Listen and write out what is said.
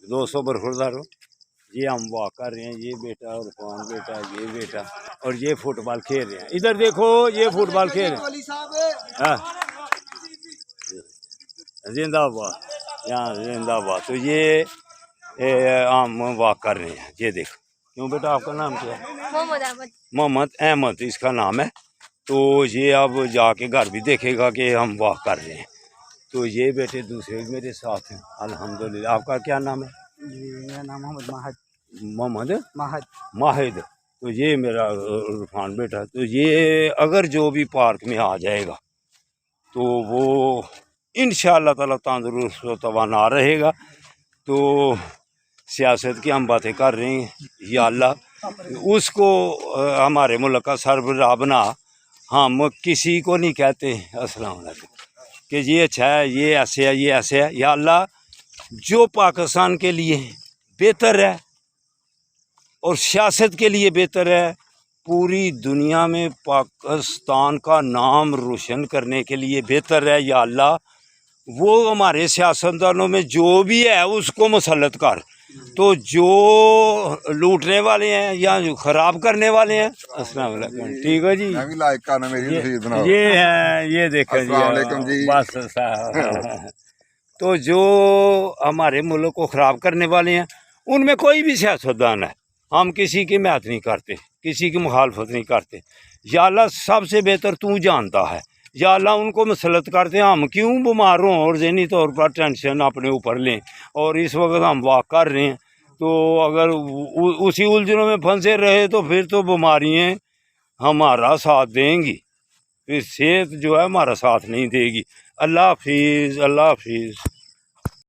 200 बरखुरदार हो। ये हम वॉक कर रहे हैं, ये बेटा और कौन बेटा, ये बेटा, और ये फुटबॉल खेल रहे हैं। इधर देखो, ये फुटबॉल खेल रहे हैं। हाँ, जिंदाबाद, यहाँ जिंदाबाद। तो ये हम वॉक कर रहे हैं, ये देखो। क्यों बेटा, आपका नाम क्या है? मोहम्मद अहमद इसका नाम है। तो ये अब जाके घर भी देखेगा कि हम वॉक कर रहे हैं। तो ये बेटे दूसरे मेरे साथ हैं, अल्हम्दुलिल्लाह। आपका क्या नाम है? मेरा नाम मोहम्मद माहिद। माहिद। तो ये मेरा इरफान बेटा। तो ये अगर जो भी पार्क में आ जाएगा तो वो इंशाअल्लाह ताला तंदुरुस्त व तवाना रहेगा। तो सियासत की हम बातें कर रहे हैं, या अल्लाह उसको हमारे मुल्क का सरबराह बना। हम किसी को नहीं कहते अस्सलाम वालेकुम कि ये अच्छा है, ये ऐसे है, ये ऐसे है। या अल्लाह जो पाकिस्तान के लिए बेहतर है और सियासत के लिए बेहतर है, पूरी दुनिया में पाकिस्तान का नाम रोशन करने के लिए बेहतर है, या अल्लाह वो हमारे सियासतदानों में जो भी है उसको मुसल्लत कर। तो जो लूटने वाले हैं या जो ख़राब करने वाले हैं, अस्सलाम वालेकुम, ठीक है जी। ये है, ये देखें जी, बस तो जो हमारे मुल्क को ख़राब करने वाले हैं उनमें कोई भी सियासतदान है, हम किसी की हिमायत नहीं करते, किसी की मुखालफत नहीं करते। या अल्लाह सबसे बेहतर तू जानता है, या अल्लाह उनको मुसल्लत करते हैं। हम क्यों बीमार हों और ज़हनी तौर पर टेंशन अपने ऊपर लें। और इस वक्त हम वॉक कर रहे हैं, तो अगर उसी उलझनों में फंसे रहे तो फिर तो बीमारियाँ हमारा साथ देंगी, फिर सेहत जो है हमारा साथ नहीं देगी। अल्लाह हाफिज़, अल्लाह हाफिज़।